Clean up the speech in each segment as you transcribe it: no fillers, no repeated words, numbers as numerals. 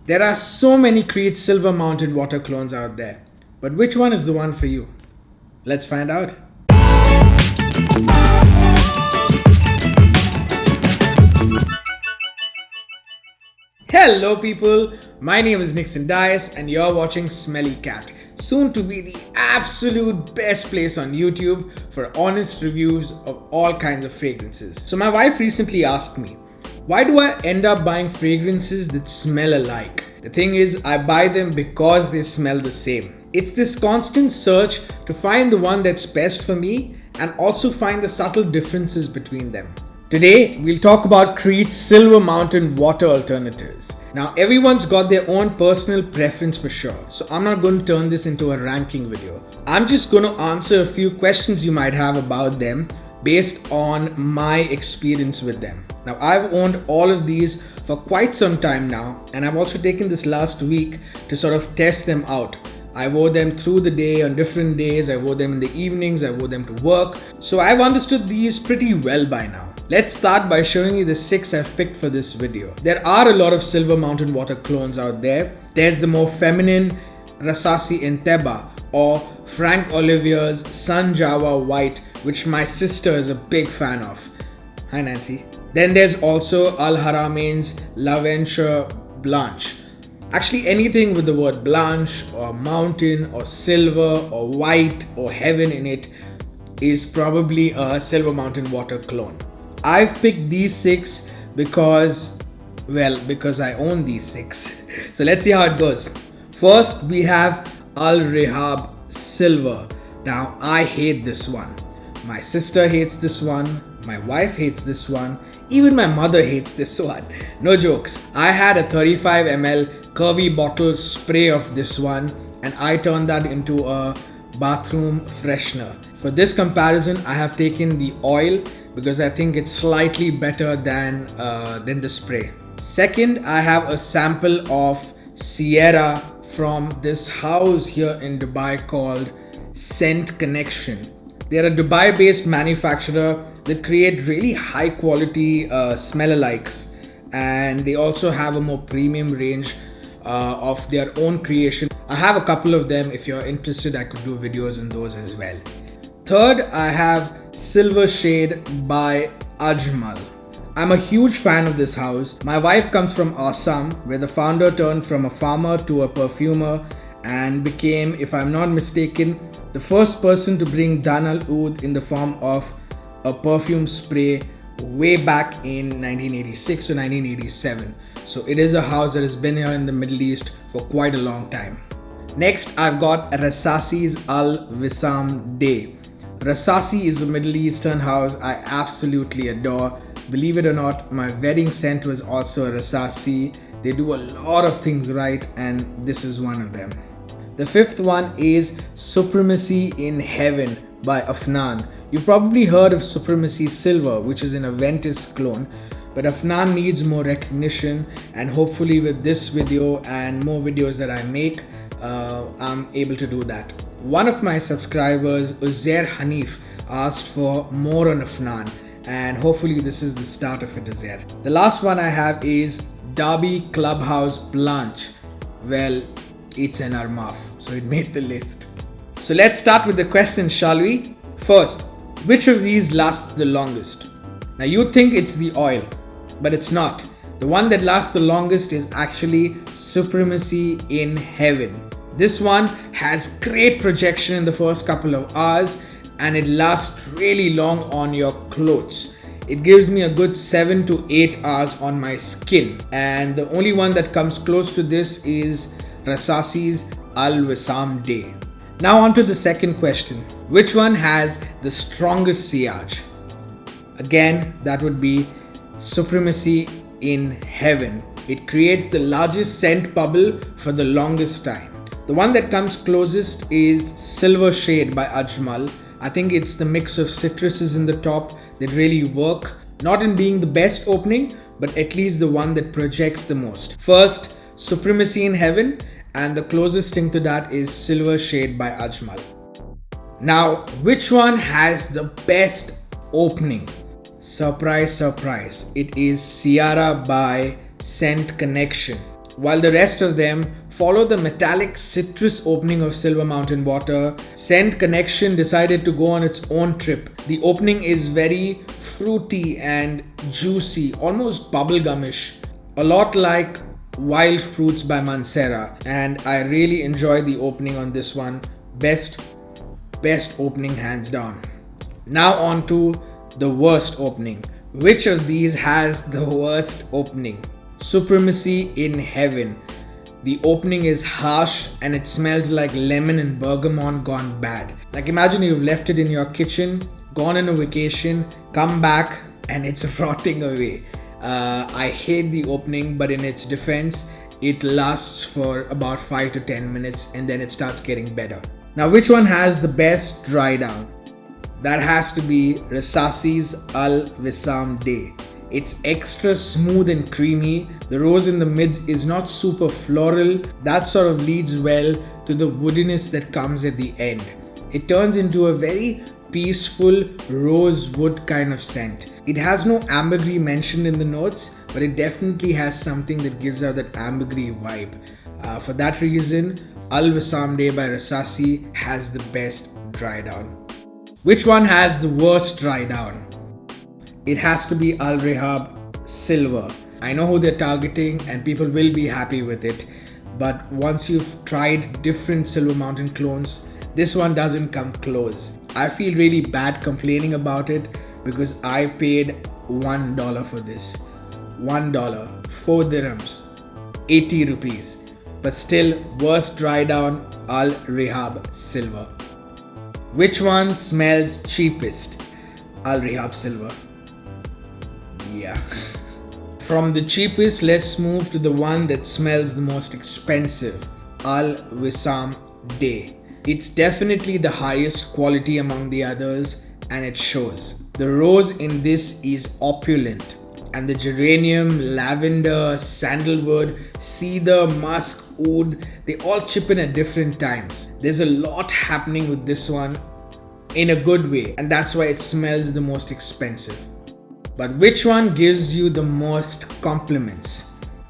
There are so many Creed Silver mounted water clones out there, but which one is the one for you? Let's find out. Hello people, my name is Nixon Dias and you're watching Smelly Cat, soon to be the absolute best place on YouTube for honest reviews of all kinds of fragrances. So my wife recently asked me, why do I end up buying fragrances that smell alike? The thing is, I buy them because they smell the same. It's this constant search to find the one that's best for me and also find the subtle differences between them. Today, we'll talk about Creed's Silver Mountain water alternatives. Now, everyone's got their own personal preference for sure, so I'm not going to turn this into a ranking video. I'm just going to answer a few questions you might have about them based on my experience with them. Now, I've owned all of these for quite some time now, and I've also taken this last week to sort of test them out. I wore them through the day on different days, I wore them in the evenings, I wore them to work. So I've understood these pretty well by now. Let's start by showing you the 6 I've picked for this video. There are a lot of Silver Mountain water clones out there. There's the more feminine Rasasi Inteba or Frank Olivier's Sun Java White, which my sister is a big fan of. Hi Nancy. Then there's also Al Haramain's L'aventure Blanche. Actually, anything with the word Blanche or mountain or silver or white or heaven in it is probably a Silver Mountain water clone. I've picked these 6 because I own these 6. So let's see how it goes. First, we have Al Rehab Silver. Now, I hate this one. My sister hates this one. My wife hates this one. Even my mother hates this one. No jokes. I had a 35 ml curvy bottle spray of this one and I turned that into a bathroom freshener. For this comparison, I have taken the oil because I think it's slightly better than the spray. Second, I have a sample of Sierra from this house here in Dubai called Scent Connection. They're a Dubai-based manufacturer that create really high quality smell-alikes, and they also have a more premium range of their own creation. I have a couple of them. If you're interested, I could do videos on those as well. Third, I have Silver Shade by Ajmal. I'm a huge fan of this house. My wife comes from Assam, where the founder turned from a farmer to a perfumer and became, if I'm not mistaken, the first person to bring Dan al Oud in the form of a perfume spray way back in 1986 or 1987. So it is a house that has been here in the Middle East for quite a long time. Next, I've got Rasasi Al Wisam Day. Rasasi is a Middle Eastern house I absolutely adore. Believe it or not, my wedding scent was also a Rasasi. They do a lot of things right, and this is one of them. The 5th one is Supremacy in Heaven by Afnan. You've probably heard of Supremacy Silver, which is an Aventus clone, but Afnan needs more recognition, and hopefully with this video and more videos that I make, I'm able to do that. One of my subscribers, Uzair Hanif, asked for more on Afnan, and hopefully this is the start of it, Uzair. The last one I have is Derby Clubhouse Blanche. Well, it's an Armaf, so it made the list. So let's start with the questions, shall we? First, which of these lasts the longest? Now you think it's the oil, but it's not. The one that lasts the longest is actually Supremacy in Heaven. This one has great projection in the first couple of hours and it lasts really long on your clothes. It gives me a good 7 to 8 hours on my skin, and the only one that comes close to this is Rasasi's Al Wisam Day. Now on to the second question. Which one has the strongest sillage? Again, that would be Supremacy in Heaven. It creates the largest scent bubble for the longest time. The one that comes closest is Silver Shade by Ajmal. I think it's the mix of citruses in the top that really work, not in being the best opening, but at least the one that projects the most. First, Supremacy in Heaven, and the closest thing to that is Silver Shade by Ajmal. Now, which one has the best opening? Surprise, surprise. It is Sierra by Scent Connection. while the rest of them follow the metallic citrus opening of Silver Mountain Water. Scent Connection decided to go on its own trip. The opening is very fruity and juicy, almost bubblegumish, a lot like Wild Fruits by Mancera, and I really enjoy the opening on this one. Best opening hands down. Now on to the worst opening. Which of these has the worst opening? Supremacy in Heaven. The opening is harsh and it smells like lemon and bergamot gone bad. Like imagine you've left it in your kitchen, gone on a vacation, come back and it's rotting away. I hate the opening, but in its defense, it lasts for about 5 to 10 minutes and then it starts getting better. Now, which one has the best dry down? That has to be Rasasi Al Wisam Day. It's extra smooth and creamy. The rose in the mids is not super floral. That sort of leads well to the woodiness that comes at the end. It turns into a very peaceful rosewood kind of scent. It has no ambergris mentioned in the notes, but it definitely has something that gives out that ambergris vibe. For that reason, Al Wisam Day by Rasasi has the best dry down. Which one has the worst dry down? It has to be Al Rehab Silver. I know who they're targeting and people will be happy with it, but once you've tried different Silver Mountain clones, this one doesn't come close. I feel really bad complaining about it because I paid $1 for this. $1, 4 dirhams, 80 rupees. But still, worst dry down, Al Rehab Silver. Which one smells cheapest? Al Rehab Silver. Yeah. From the cheapest, let's move to the one that smells the most expensive. Al Wisam Day. It's definitely the highest quality among the others and it shows. The rose in this is opulent and the geranium, lavender, sandalwood, cedar, musk, oud, they all chip in at different times. There's a lot happening with this one in a good way and that's why it smells the most expensive. But which one gives you the most compliments?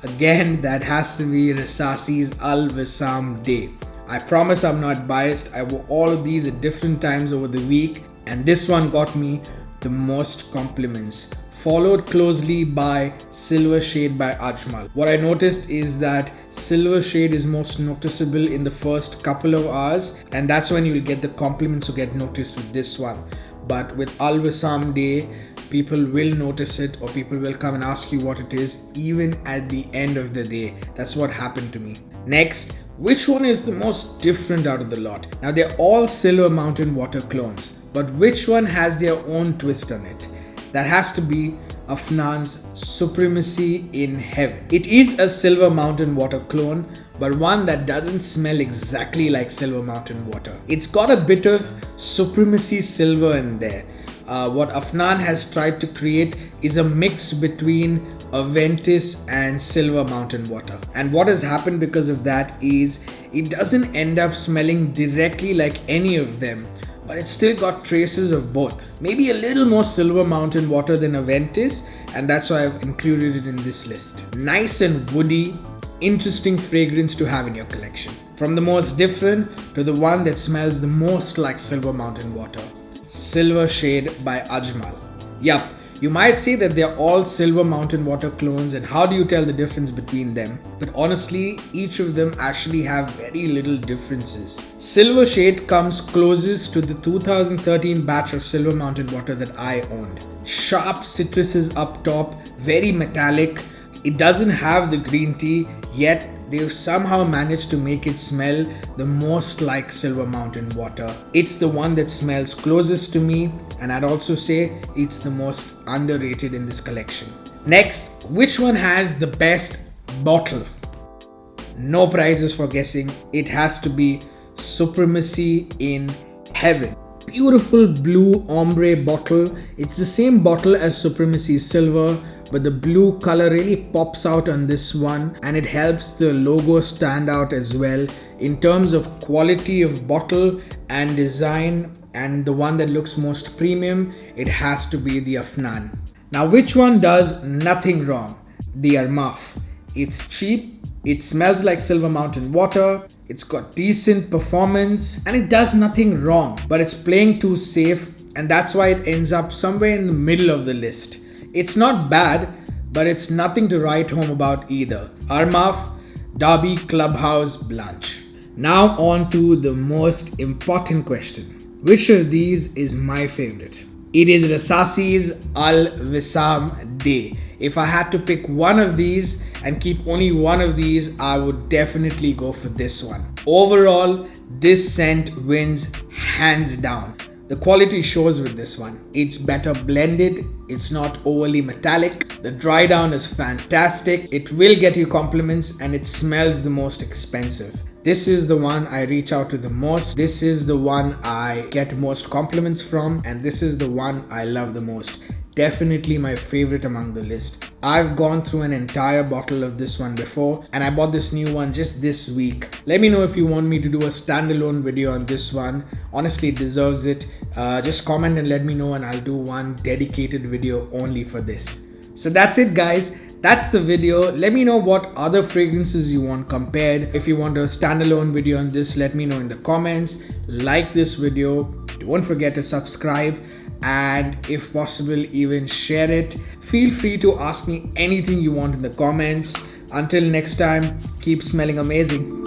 Again, that has to be Rasasi's Al Wisam Day. I promise I'm not biased. I wore all of these at different times over the week and this one got me the most compliments. Followed closely by Silver Shade by Ajmal. What I noticed is that Silver Shade is most noticeable in the first couple of hours and that's when you'll get the compliments to get noticed with this one. But with Al Wisam Day, people will notice it or people will come and ask you what it is even at the end of the day. That's what happened to me. Next, which one is the most different out of the lot? Now they're all Silver Mountain Water clones, but which one has their own twist on it? That has to be Afnan's Supremacy in Heaven. It is a Silver Mountain Water clone, but one that doesn't smell exactly like Silver Mountain Water. It's got a bit of Supremacy Silver in there. What Afnan has tried to create is a mix between Aventis and Silver Mountain Water. And what has happened because of that is it doesn't end up smelling directly like any of them, but it's still got traces of both. Maybe a little more Silver Mountain Water than Aventis, and that's why I've included it in this list. Nice and woody, interesting fragrance to have in your collection. From the most different to the one that smells the most like Silver Mountain Water. Silver Shade by Ajmal. Yup, you might say that they're all Silver Mountain Water clones and how do you tell the difference between them? But honestly, each of them actually have very little differences. Silver Shade comes closest to the 2013 batch of Silver Mountain Water that I owned. Sharp citruses up top, very metallic. It doesn't have the green tea, yet they've somehow managed to make it smell the most like Silver Mountain Water. It's the one that smells closest to me, and I'd also say it's the most underrated in this collection. Next, which one has the best bottle? No prizes for guessing. It has to be Supremacy in Heaven. Beautiful blue ombre bottle. It's the same bottle as Supremacy Silver, but the blue color really pops out on this one and it helps the logo stand out as well. In terms of quality of bottle and design, and the one that looks most premium, it has to be the Afnan. Now which one does nothing wrong? The Armaf. It's cheap, It smells like Silver Mountain water, it's got decent performance, and it does nothing wrong, but it's playing too safe, and that's why it ends up somewhere in the middle of the list. It's not bad, but it's nothing to write home about either. Armaf, Derby Clubhouse Blanche. Now on to the most important question. Which of these is my favorite? It is Rasasi Al Wisam Day. If I had to pick one of these and keep only one of these, I would definitely go for this one. Overall, this scent wins hands down. The quality shows with this one. It's better blended, it's not overly metallic, the dry down is fantastic, it will get you compliments, and it smells the most expensive. This is the one I reach out to the most, this is the one I get most compliments from, and this is the one I love the most. Definitely my favorite among the list. I've gone through an entire bottle of this one before, and I bought this new one just this week. Let me know if you want me to do a standalone video on this one. Honestly, it deserves it. Just comment and let me know, and I'll do one dedicated video only for this. So that's it, guys. That's the video. Let me know what other fragrances you want compared. If you want a standalone video on this, let me know in the comments. Like this video. Don't forget to subscribe, and if possible, even share it. Feel free to ask me anything you want in the comments. Until next time, keep smelling amazing.